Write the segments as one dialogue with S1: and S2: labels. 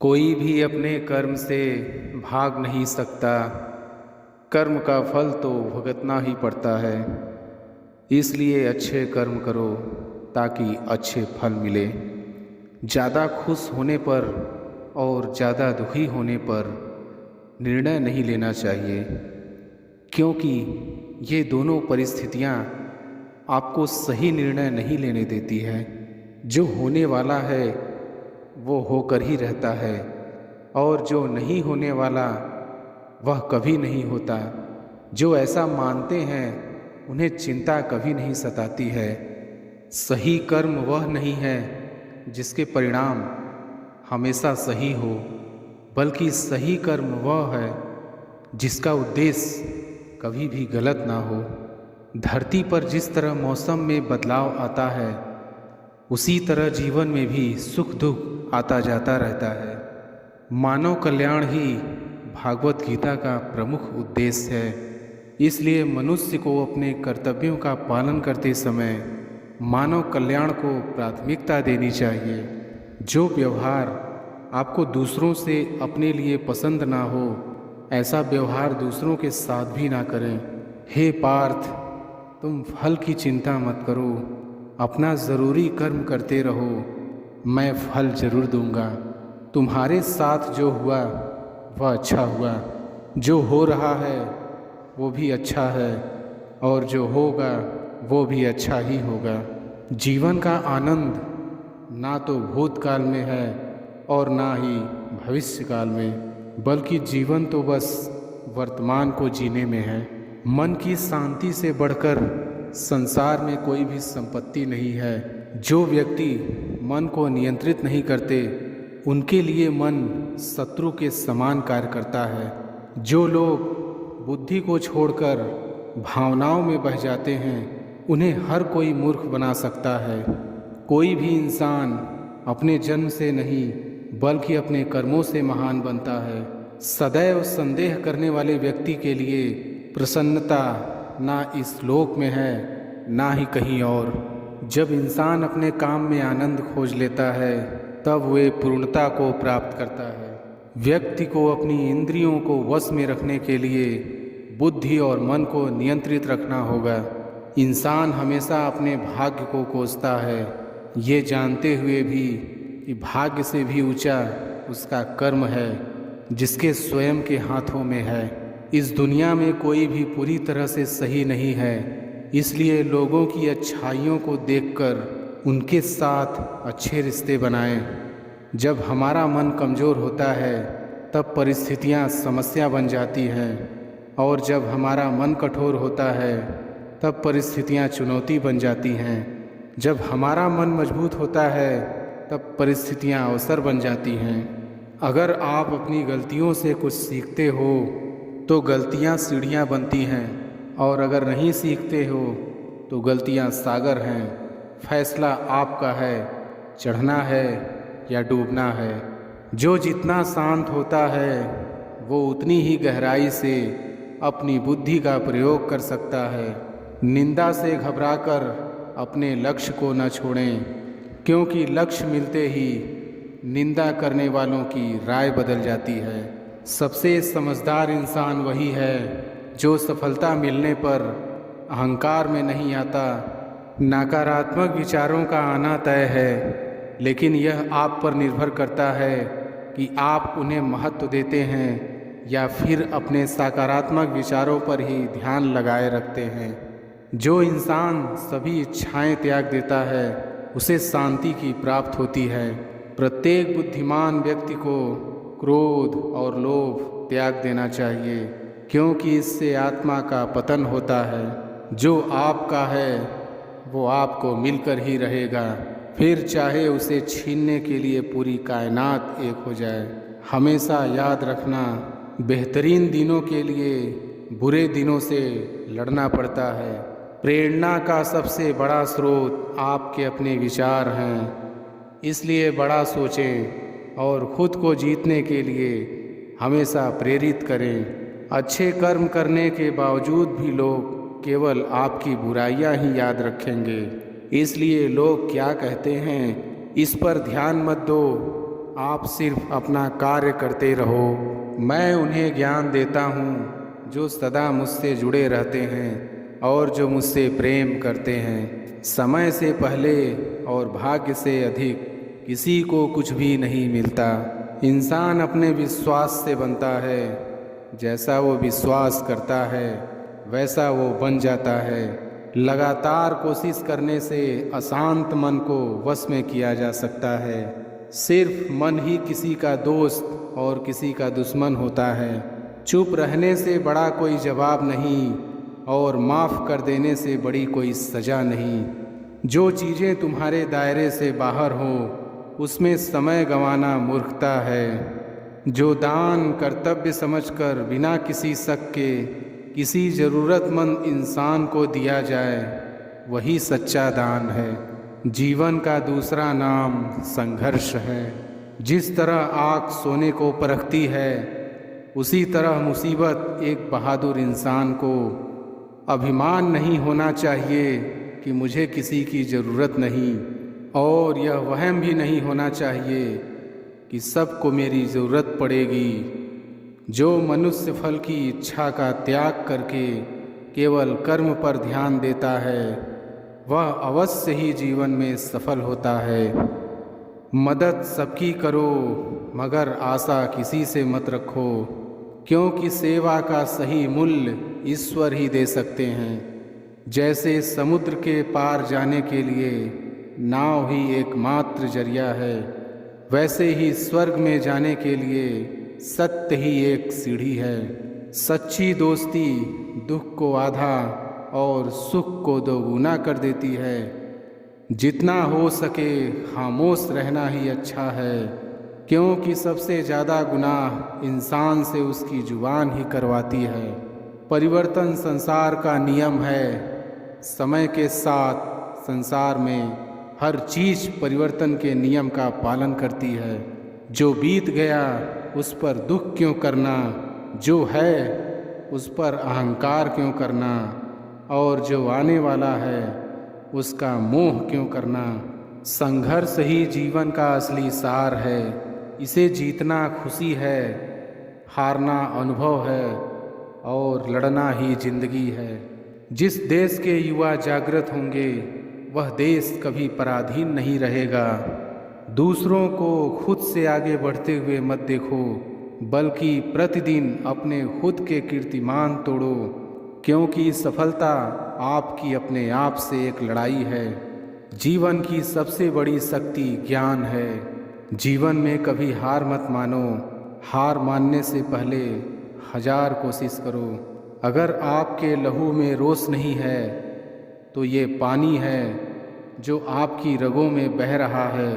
S1: कोई भी अपने कर्म से भाग नहीं सकता। कर्म का फल तो भुगतना ही पड़ता है। इसलिए अच्छे कर्म करो ताकि अच्छे फल मिले। ज़्यादा खुश होने पर और ज़्यादा दुखी होने पर निर्णय नहीं लेना चाहिए, क्योंकि ये दोनों परिस्थितियाँ आपको सही निर्णय नहीं लेने देती है। जो होने वाला है वो होकर ही रहता है, और जो नहीं होने वाला वह कभी नहीं होता। जो ऐसा मानते हैं उन्हें चिंता कभी नहीं सताती है। सही कर्म वह नहीं है जिसके परिणाम हमेशा सही हो, बल्कि सही कर्म वह है जिसका उद्देश्य कभी भी गलत ना हो। धरती पर जिस तरह मौसम में बदलाव आता है, उसी तरह जीवन में भी सुख दुख आता जाता रहता है। मानव कल्याण ही भागवत गीता का प्रमुख उद्देश्य है। इसलिए मनुष्य को अपने कर्तव्यों का पालन करते समय मानव कल्याण को प्राथमिकता देनी चाहिए। जो व्यवहार आपको दूसरों से अपने लिए पसंद ना हो, ऐसा व्यवहार दूसरों के साथ भी ना करें। हे पार्थ, तुम फल की चिंता मत करो, अपना ज़रूरी कर्म करते रहो, मैं फल जरूर दूंगा। तुम्हारे साथ जो हुआ वह अच्छा हुआ, जो हो रहा है वो भी अच्छा है, और जो होगा वो भी अच्छा ही होगा। जीवन का आनंद ना तो भूतकाल में है और ना ही भविष्य काल में, बल्कि जीवन तो बस वर्तमान को जीने में है। मन की शांति से बढ़कर संसार में कोई भी संपत्ति नहीं है। जो व्यक्ति मन को नियंत्रित नहीं करते, उनके लिए मन शत्रु के समान कार्य करता है। जो लोग बुद्धि को छोड़कर भावनाओं में बह जाते हैं, उन्हें हर कोई मूर्ख बना सकता है। कोई भी इंसान अपने जन्म से नहीं बल्कि अपने कर्मों से महान बनता है। सदैव संदेह करने वाले व्यक्ति के लिए प्रसन्नता ना इस लोक में है ना ही कहीं और। जब इंसान अपने काम में आनंद खोज लेता है, तब वे पूर्णता को प्राप्त करता है। व्यक्ति को अपनी इंद्रियों को वश में रखने के लिए बुद्धि और मन को नियंत्रित रखना होगा। इंसान हमेशा अपने भाग्य को कोसता है, ये जानते हुए भी कि भाग्य से भी ऊंचा उसका कर्म है, जिसके स्वयं के हाथों में है। इस दुनिया में कोई भी पूरी तरह से सही नहीं है, इसलिए लोगों की अच्छाइयों को देखकर उनके साथ अच्छे रिश्ते बनाएं। जब हमारा मन कमज़ोर होता है, तब परिस्थितियां समस्या बन जाती हैं, और जब हमारा मन कठोर होता है, तब परिस्थितियां चुनौती बन जाती हैं। जब हमारा मन मजबूत होता है, तब परिस्थितियां अवसर बन जाती हैं। अगर आप अपनी गलतियों से कुछ सीखते हो तो गलतियां सीढ़ियां बनती हैं, और अगर नहीं सीखते हो तो गलतियां सागर हैं। फैसला आपका है, चढ़ना है या डूबना है। जो जितना शांत होता है वो उतनी ही गहराई से अपनी बुद्धि का प्रयोग कर सकता है। निंदा से घबराकर अपने लक्ष्य को न छोड़ें, क्योंकि लक्ष्य मिलते ही निंदा करने वालों की राय बदल जाती है। सबसे समझदार इंसान वही है जो सफलता मिलने पर अहंकार में नहीं आता। नकारात्मक विचारों का आना तय है, लेकिन यह आप पर निर्भर करता है कि आप उन्हें महत्व देते हैं या फिर अपने सकारात्मक विचारों पर ही ध्यान लगाए रखते हैं। जो इंसान सभी इच्छाएं त्याग देता है, उसे शांति की प्राप्त होती है। प्रत्येक बुद्धिमान व्यक्ति को क्रोध और लोभ त्याग देना चाहिए, क्योंकि इससे आत्मा का पतन होता है। जो आपका है वो आपको मिलकर ही रहेगा, फिर चाहे उसे छीनने के लिए पूरी कायनात एक हो जाए। हमेशा याद रखना, बेहतरीन दिनों के लिए बुरे दिनों से लड़ना पड़ता है। प्रेरणा का सबसे बड़ा स्रोत आपके अपने विचार हैं, इसलिए बड़ा सोचें और खुद को जीतने के लिए हमेशा प्रेरित करें। अच्छे कर्म करने के बावजूद भी लोग केवल आपकी बुराइयां ही याद रखेंगे। इसलिए लोग क्या कहते हैं इस पर ध्यान मत दो, आप सिर्फ अपना कार्य करते रहो। मैं उन्हें ज्ञान देता हूँ जो सदा मुझसे जुड़े रहते हैं और जो मुझसे प्रेम करते हैं। समय से पहले और भाग्य से अधिक किसी को कुछ भी नहीं मिलता। इंसान अपने विश्वास से बनता है। जैसा वो विश्वास करता है वैसा वो बन जाता है। लगातार कोशिश करने से अशांत मन को वश में किया जा सकता है। सिर्फ मन ही किसी का दोस्त और किसी का दुश्मन होता है। चुप रहने से बड़ा कोई जवाब नहीं और माफ़ कर देने से बड़ी कोई सज़ा नहीं। जो चीज़ें तुम्हारे दायरे से बाहर हो उसमें समय गंवाना मूर्खता है। जो दान कर्तव्य समझकर बिना किसी शक के किसी ज़रूरतमंद इंसान को दिया जाए वही सच्चा दान है। जीवन का दूसरा नाम संघर्ष है। जिस तरह आग सोने को परखती है उसी तरह मुसीबत एक बहादुर इंसान को अभिमान नहीं होना चाहिए कि मुझे किसी की ज़रूरत नहीं, और यह वहम भी नहीं होना चाहिए कि सबको मेरी ज़रूरत पड़ेगी। जो मनुष्य फल की इच्छा का त्याग करके केवल कर्म पर ध्यान देता है वह अवश्य ही जीवन में सफल होता है। मदद सबकी करो मगर आशा किसी से मत रखो, क्योंकि सेवा का सही मूल्य ईश्वर ही दे सकते हैं। जैसे समुद्र के पार जाने के लिए नाव ही एकमात्र जरिया है, वैसे ही स्वर्ग में जाने के लिए सत्य ही एक सीढ़ी है। सच्ची दोस्ती दुख को आधा और सुख को दोगुना कर देती है। जितना हो सके खामोश रहना ही अच्छा है, क्योंकि सबसे ज़्यादा गुनाह इंसान से उसकी जुबान ही करवाती है। परिवर्तन संसार का नियम है। समय के साथ संसार में हर चीज़ परिवर्तन के नियम का पालन करती है। जो बीत गया उस पर दुख क्यों करना, जो है उस पर अहंकार क्यों करना, और जो आने वाला है उसका मोह क्यों करना। संघर्ष ही जीवन का असली सार है। इसे जीतना खुशी है, हारना अनुभव है और लड़ना ही जिंदगी है। जिस देश के युवा जागृत होंगे वह देश कभी पराधीन नहीं रहेगा। दूसरों को खुद से आगे बढ़ते हुए मत देखो, बल्कि प्रतिदिन अपने खुद के कीर्तिमान तोड़ो, क्योंकि सफलता आपकी अपने आप से एक लड़ाई है। जीवन की सबसे बड़ी शक्ति ज्ञान है। जीवन में कभी हार मत मानो। हार मानने से पहले 1000 कोशिश करो। अगर आपके लहू में रोष नहीं है तो ये पानी है जो आपकी रगों में बह रहा है।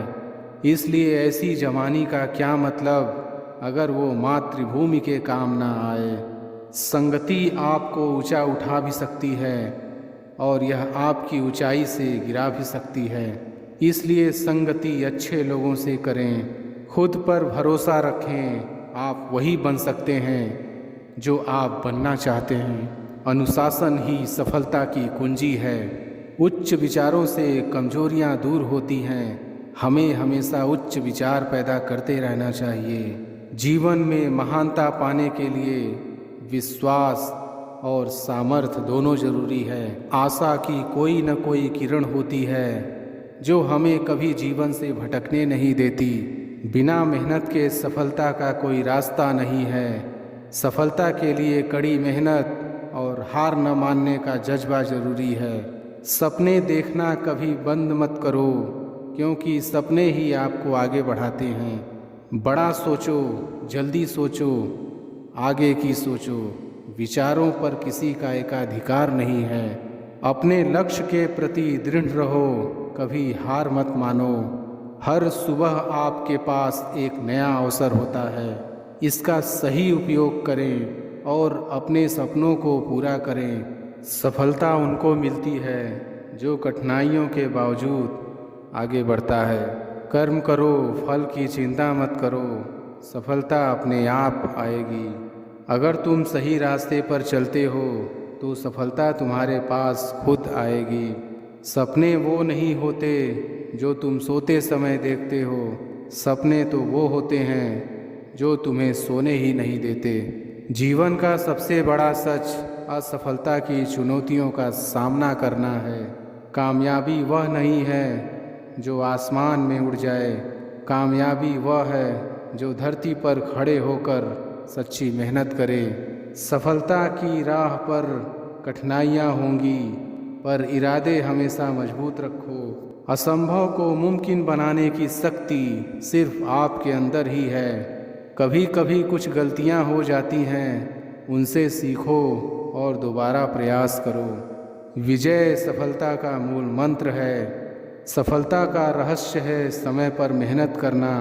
S1: इसलिए ऐसी जवानी का क्या मतलब अगर वो मातृभूमि के काम ना आए। संगति आपको ऊंचा उठा भी सकती है और यह आपकी ऊंचाई से गिरा भी सकती है। इसलिए संगति अच्छे लोगों से करें। खुद पर भरोसा रखें। आप वही बन सकते हैं जो आप बनना चाहते हैं। अनुशासन ही सफलता की कुंजी है। उच्च विचारों से कमजोरियां दूर होती हैं। हमें हमेशा उच्च विचार पैदा करते रहना चाहिए। जीवन में महानता पाने के लिए विश्वास और सामर्थ्य दोनों जरूरी है। आशा की कोई न कोई किरण होती है जो हमें कभी जीवन से भटकने नहीं देती। बिना मेहनत के सफलता का कोई रास्ता नहीं है। सफलता के लिए कड़ी मेहनत और हार न मानने का जज्बा जरूरी है। सपने देखना कभी बंद मत करो, क्योंकि सपने ही आपको आगे बढ़ाते हैं। बड़ा सोचो, जल्दी सोचो, आगे की सोचो। विचारों पर किसी का एकाधिकार नहीं है। अपने लक्ष्य के प्रति दृढ़ रहो, कभी हार मत मानो। हर सुबह आपके पास एक नया अवसर होता है। इसका सही उपयोग करें और अपने सपनों को पूरा करें। सफलता उनको मिलती है जो कठिनाइयों के बावजूद आगे बढ़ता है। कर्म करो, फल की चिंता मत करो, सफलता अपने आप आएगी। अगर तुम सही रास्ते पर चलते हो तो सफलता तुम्हारे पास खुद आएगी। सपने वो नहीं होते जो तुम सोते समय देखते हो। सपने तो वो होते हैं जो तुम्हें सोने ही नहीं देते। जीवन का सबसे बड़ा सच असफलता की चुनौतियों का सामना करना है। कामयाबी वह नहीं है जो आसमान में उड़ जाए, कामयाबी वह है जो धरती पर खड़े होकर सच्ची मेहनत करे। सफलता की राह पर कठिनाइयाँ होंगी, पर इरादे हमेशा मजबूत रखो। असंभव को मुमकिन बनाने की शक्ति सिर्फ आपके अंदर ही है। कभी कभी कुछ गलतियाँ हो जाती हैं, उनसे सीखो और दोबारा प्रयास करो। विजय सफलता का मूल मंत्र है। सफलता का रहस्य है समय पर मेहनत करना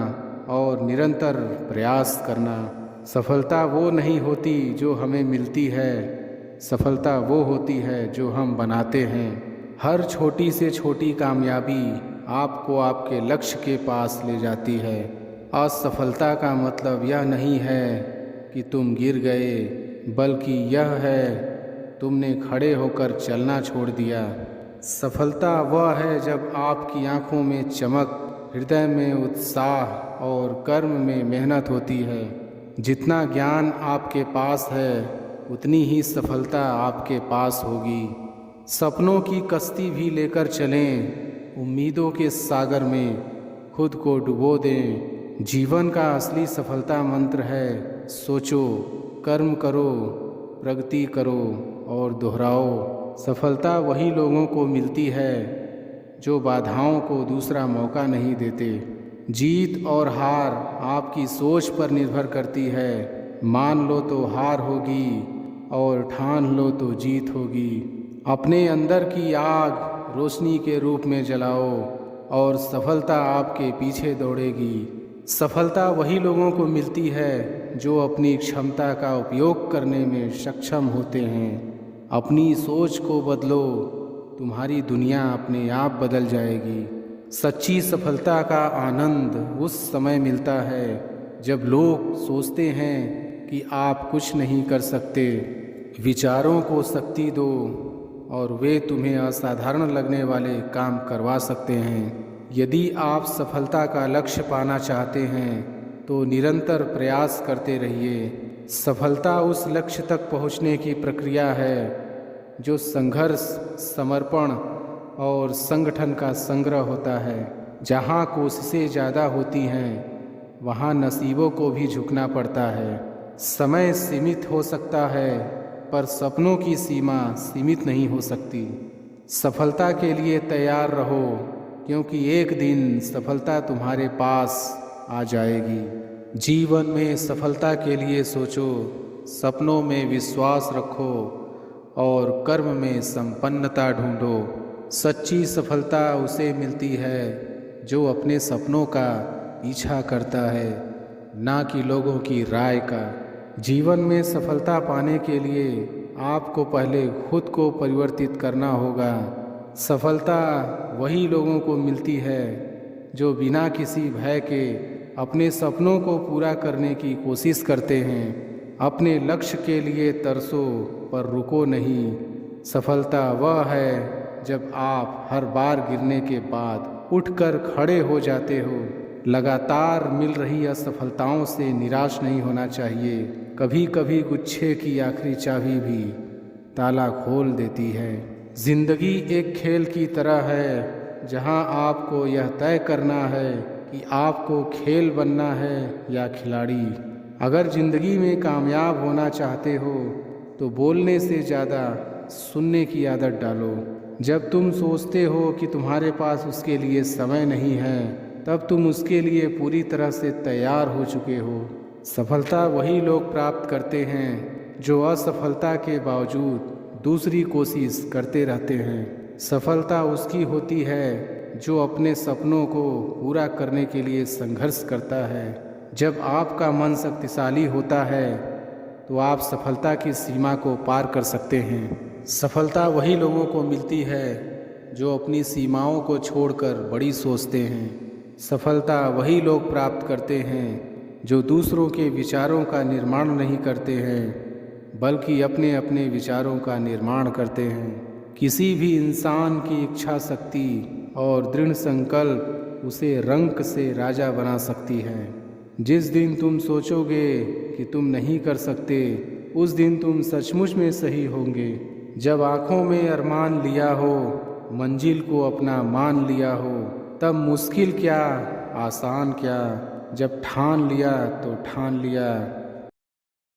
S1: और निरंतर प्रयास करना। सफलता वो नहीं होती जो हमें मिलती है, सफलता वो होती है जो हम बनाते हैं। हर छोटी से छोटी कामयाबी आपको आपके लक्ष्य के पास ले जाती है। असफलता का मतलब यह नहीं है कि तुम गिर गए, बल्कि यह है तुमने खड़े होकर चलना छोड़ दिया। सफलता वह है जब आपकी आंखों में चमक, हृदय में उत्साह और कर्म में मेहनत होती है। जितना ज्ञान आपके पास है, उतनी ही सफलता आपके पास होगी। सपनों की कश्ती भी लेकर चलें, उम्मीदों के सागर में खुद को डुबो दें। जीवन का असली सफलता मंत्र है सोचो, कर्म करो, प्रगति करो और दोहराओ। सफलता वही लोगों को मिलती है जो बाधाओं को दूसरा मौका नहीं देते। जीत और हार आपकी सोच पर निर्भर करती है। मान लो तो हार होगी और ठान लो तो जीत होगी। अपने अंदर की आग रोशनी के रूप में जलाओ और सफलता आपके पीछे दौड़ेगी। सफलता वही लोगों को मिलती है जो अपनी क्षमता का उपयोग करने में सक्षम होते हैं। अपनी सोच को बदलो, तुम्हारी दुनिया अपने आप बदल जाएगी। सच्ची सफलता का आनंद उस समय मिलता है जब लोग सोचते हैं कि आप कुछ नहीं कर सकते। विचारों को शक्ति दो और वे तुम्हें असाधारण लगने वाले काम करवा सकते हैं। यदि आप सफलता का लक्ष्य पाना चाहते हैं तो निरंतर प्रयास करते रहिए। सफलता उस लक्ष्य तक पहुंचने की प्रक्रिया है जो संघर्ष, समर्पण और संगठन का संग्रह होता है। जहाँ कोशिशें ज़्यादा होती हैं, वहाँ नसीबों को भी झुकना पड़ता है। समय सीमित हो सकता है, पर सपनों की सीमा सीमित नहीं हो सकती। सफलता के लिए तैयार रहो, क्योंकि एक दिन सफलता तुम्हारे पास आ जाएगी। जीवन में सफलता के लिए सोचो, सपनों में विश्वास रखो और कर्म में संपन्नता ढूंढो। सच्ची सफलता उसे मिलती है जो अपने सपनों का पीछा करता है, ना कि लोगों की राय का। जीवन में सफलता पाने के लिए आपको पहले खुद को परिवर्तित करना होगा। सफलता वही लोगों को मिलती है जो बिना किसी भय के अपने सपनों को पूरा करने की कोशिश करते हैं। अपने लक्ष्य के लिए तरसो, पर रुको नहीं। सफलता वह है जब आप हर बार गिरने के बाद उठकर खड़े हो जाते हो। लगातार मिल रही असफलताओं से निराश नहीं होना चाहिए। कभी कभी गुच्छे की आखिरी चाबी भी ताला खोल देती है। जिंदगी एक खेल की तरह है जहां आपको यह तय करना है कि आपको खेल बनना है या खिलाड़ी। अगर ज़िंदगी में कामयाब होना चाहते हो तो बोलने से ज़्यादा सुनने की आदत डालो। जब तुम सोचते हो कि तुम्हारे पास उसके लिए समय नहीं है, तब तुम उसके लिए पूरी तरह से तैयार हो चुके हो। सफलता वही लोग प्राप्त करते हैं जो असफलता के बावजूद दूसरी कोशिश करते रहते हैं। सफलता उसकी होती है जो अपने सपनों को पूरा करने के लिए संघर्ष करता है। जब आपका मन शक्तिशाली होता है तो आप सफलता की सीमा को पार कर सकते हैं। सफलता वही लोगों को मिलती है जो अपनी सीमाओं को छोड़कर बड़ी सोचते हैं। सफलता वही लोग प्राप्त करते हैं जो दूसरों के विचारों का निर्माण नहीं करते हैं, बल्कि अपने अपने विचारों का निर्माण करते हैं। किसी भी इंसान की इच्छा शक्ति और दृढ़ संकल्प उसे रंक से राजा बना सकती है। जिस दिन तुम सोचोगे कि तुम नहीं कर सकते, उस दिन तुम सचमुच में सही होंगे। जब आँखों में अरमान लिया हो, मंजिल को अपना मान लिया हो, तब मुश्किल क्या आसान क्या, जब ठान लिया तो ठान लिया,